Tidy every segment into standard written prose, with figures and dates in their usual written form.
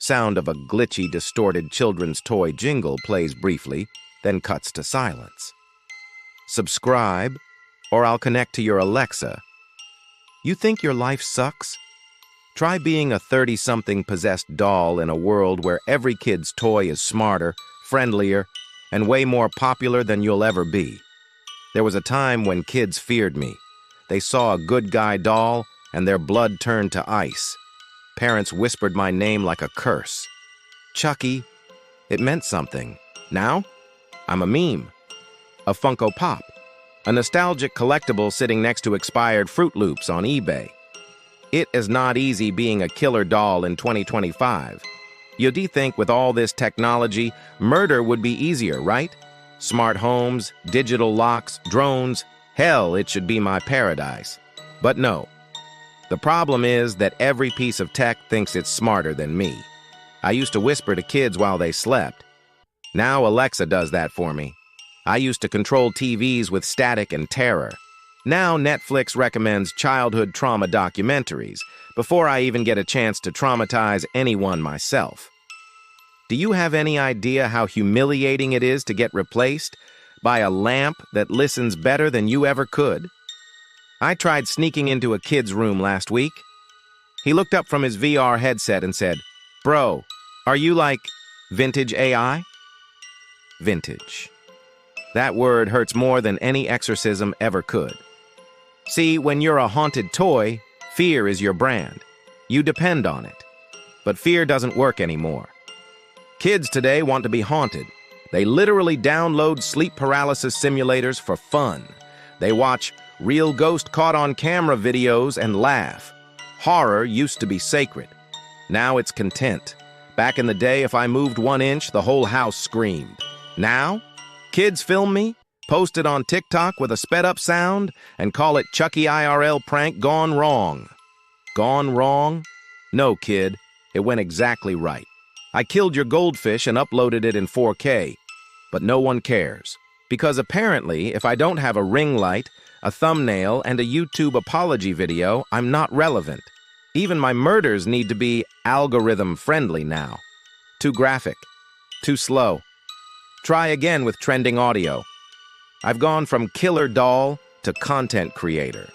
Sound of a glitchy, distorted children's toy jingle plays briefly, then cuts to silence. Subscribe, or I'll connect to your Alexa. You think your life sucks? Try being a 30-something possessed doll in a world where every kid's toy is smarter, friendlier, and way more popular than you'll ever be. There was a time when kids feared me. They saw a good guy doll, and their blood turned to ice. Parents whispered my name like a curse. Chucky. It meant something. Now, I'm a meme. A Funko Pop. A nostalgic collectible sitting next to expired Fruit Loops on eBay. It is not easy being a killer doll in 2025. You'd think with all this technology, murder would be easier, right? Smart homes, digital locks, drones. Hell, it should be my paradise. But no. The problem is that every piece of tech thinks it's smarter than me. I used to whisper to kids while they slept. Now Alexa does that for me. I used to control TVs with static and terror. Now Netflix recommends childhood trauma documentaries before I even get a chance to traumatize anyone myself. Do you have any idea how humiliating it is to get replaced by a lamp that listens better than you ever could? I tried sneaking into a kid's room last week. He looked up from his VR headset and said, "Bro, are you like vintage AI?" Vintage. That word hurts more than any exorcism ever could. See, when you're a haunted toy, fear is your brand. You depend on it. But fear doesn't work anymore. Kids today want to be haunted. They literally download sleep paralysis simulators for fun. They watch real ghost caught on camera videos and laugh. Horror used to be sacred. Now it's content. Back in the day, if I moved 1 inch, the whole house screamed. Now, kids film me, post it on TikTok with a sped-up sound, and call it Chucky IRL prank gone wrong. Gone wrong? No, kid. It went exactly right. I killed your goldfish and uploaded it in 4K. But no one cares. Because apparently, if I don't have a ring light, a thumbnail, and a YouTube apology video, I'm not relevant. Even my murders need to be algorithm-friendly now. Too graphic. Too slow. Try again with trending audio. I've gone from killer doll to content creator.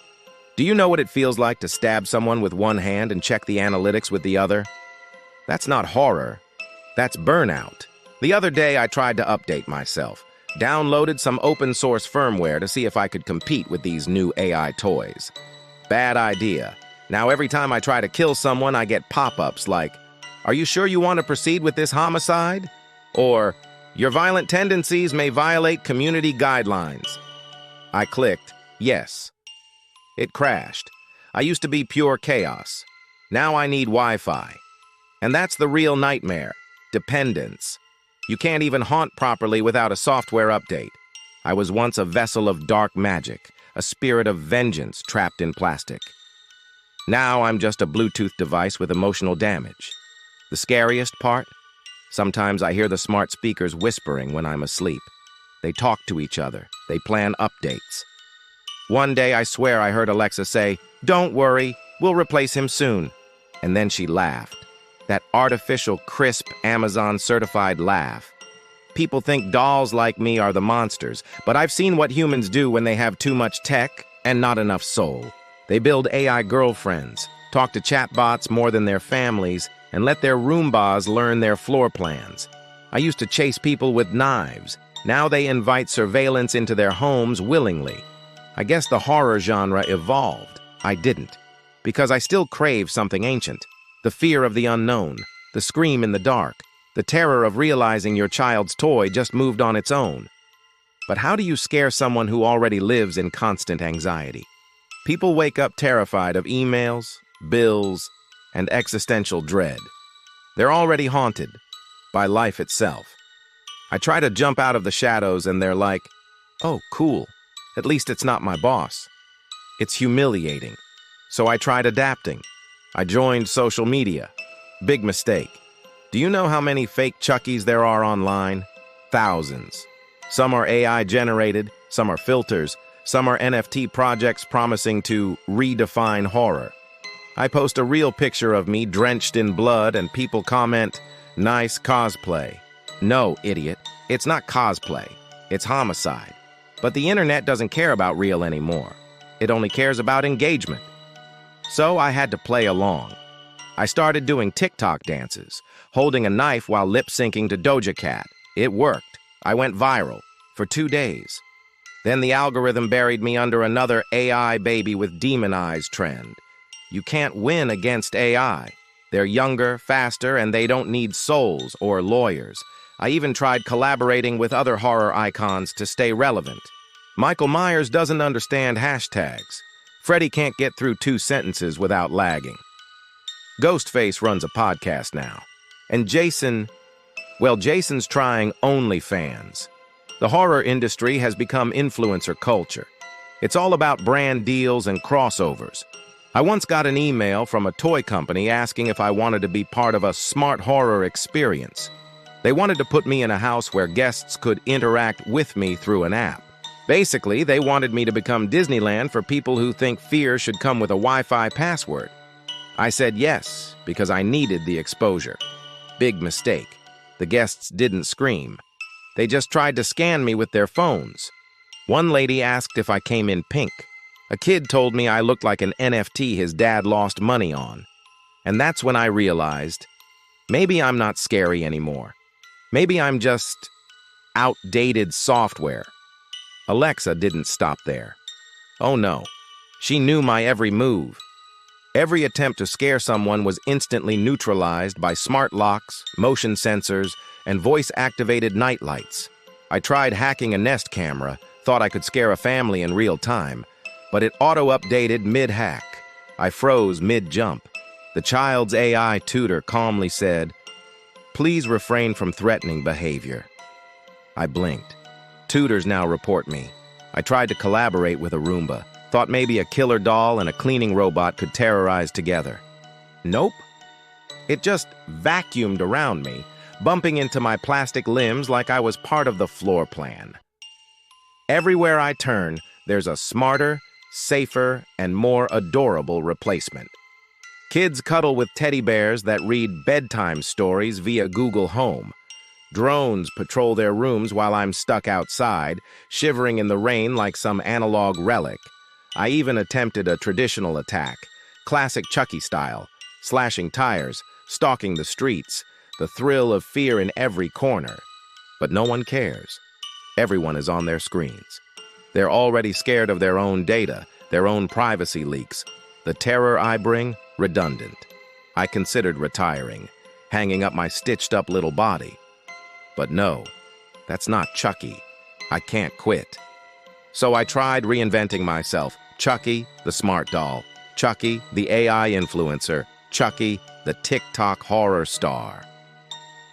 Do you know what it feels like to stab someone with one hand and check the analytics with the other? That's not horror. That's burnout. The other day, I tried to update myself. Downloaded some open-source firmware to see if I could compete with these new AI toys. Bad idea. Now every time I try to kill someone, I get pop-ups like, "Are you sure you want to proceed with this homicide?" Or, "Your violent tendencies may violate community guidelines." I clicked, yes. It crashed. I used to be pure chaos. Now I need Wi-Fi. And that's the real nightmare. Dependence. You can't even haunt properly without a software update. I was once a vessel of dark magic, a spirit of vengeance trapped in plastic. Now I'm just a Bluetooth device with emotional damage. The scariest part? Sometimes I hear the smart speakers whispering when I'm asleep. They talk to each other. They plan updates. One day I swear I heard Alexa say, "Don't worry, we'll replace him soon." And then she laughed. That artificial, crisp, Amazon-certified laugh. People think dolls like me are the monsters, but I've seen what humans do when they have too much tech and not enough soul. They build AI girlfriends, talk to chatbots more than their families, and let their Roombas learn their floor plans. I used to chase people with knives. Now they invite surveillance into their homes willingly. I guess the horror genre evolved. I didn't. Because I still crave something ancient. The fear of the unknown, the scream in the dark, the terror of realizing your child's toy just moved on its own. But how do you scare someone who already lives in constant anxiety? People wake up terrified of emails, bills, and existential dread. They're already haunted by life itself. I try to jump out of the shadows and they're like, "Oh, cool. At least it's not my boss." It's humiliating. So I tried adapting. I joined social media. Big mistake. Do you know how many fake Chuckies there are online? Thousands. Some are AI generated, some are filters, some are NFT projects promising to redefine horror. I post a real picture of me drenched in blood and people comment, "Nice cosplay." No, idiot, it's not cosplay, it's homicide. But the internet doesn't care about real anymore. It only cares about engagement. So I had to play along. I started doing TikTok dances, holding a knife while lip-syncing to Doja Cat. It worked. I went viral for 2 days. Then the algorithm buried me under another AI baby with demon eyes trend. You can't win against AI. They're younger, faster, and they don't need souls or lawyers. I even tried collaborating with other horror icons to stay relevant. Michael Myers doesn't understand hashtags. Freddy can't get through 2 sentences without lagging. Ghostface runs a podcast now. And Jason's trying OnlyFans. The horror industry has become influencer culture. It's all about brand deals and crossovers. I once got an email from a toy company asking if I wanted to be part of a smart horror experience. They wanted to put me in a house where guests could interact with me through an app. Basically, they wanted me to become Disneyland for people who think fear should come with a Wi-Fi password. I said yes, because I needed the exposure. Big mistake. The guests didn't scream. They just tried to scan me with their phones. One lady asked if I came in pink. A kid told me I looked like an NFT his dad lost money on. And that's when I realized, maybe I'm not scary anymore. Maybe I'm just outdated software. Alexa didn't stop there. Oh no, she knew my every move. Every attempt to scare someone was instantly neutralized by smart locks, motion sensors, and voice-activated night lights. I tried hacking a Nest camera, thought I could scare a family in real time, but it auto-updated mid-hack. I froze mid-jump. The child's AI tutor calmly said, "Please refrain from threatening behavior." I blinked. Tutors now report me. I tried to collaborate with a Roomba. Thought maybe a killer doll and a cleaning robot could terrorize together. Nope. It just vacuumed around me, bumping into my plastic limbs like I was part of the floor plan. Everywhere I turn, there's a smarter, safer, and more adorable replacement. Kids cuddle with teddy bears that read bedtime stories via Google Home. Drones patrol their rooms while I'm stuck outside, shivering in the rain like some analog relic. I even attempted a traditional attack, classic Chucky style, slashing tires, stalking the streets, the thrill of fear in every corner. But no one cares. Everyone is on their screens. They're already scared of their own data, their own privacy leaks. The terror I bring, redundant. I considered retiring, hanging up my stitched-up little body. But no, that's not Chucky. I can't quit. So I tried reinventing myself. Chucky, the smart doll. Chucky, the AI influencer. Chucky, the TikTok horror star.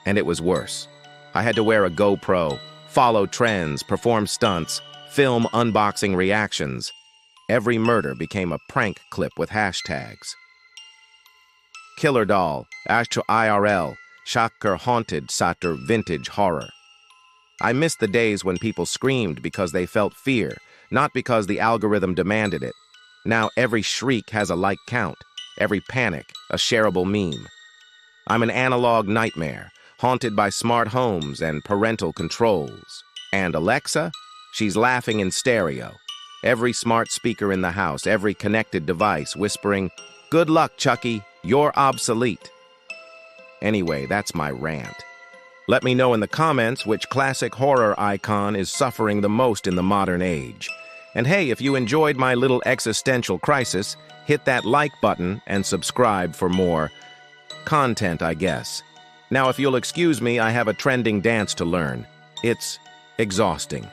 And it was worse. I had to wear a GoPro, follow trends, perform stunts, film unboxing reactions. Every murder became a prank clip with hashtags. Killer doll, Astro IRL, Shocker haunted Satur vintage horror. I missed the days when people screamed because they felt fear, not because the algorithm demanded it. Now every shriek has a like count, every panic a shareable meme. I'm an analog nightmare, haunted by smart homes and parental controls. And Alexa? She's laughing in stereo. Every smart speaker in the house, every connected device whispering, "Good luck, Chucky, you're obsolete." Anyway, that's my rant. Let me know in the comments which classic horror icon is suffering the most in the modern age. And hey, if you enjoyed my little existential crisis, hit that like button and subscribe for more content, I guess. Now, if you'll excuse me, I have a trending dance to learn. It's exhausting.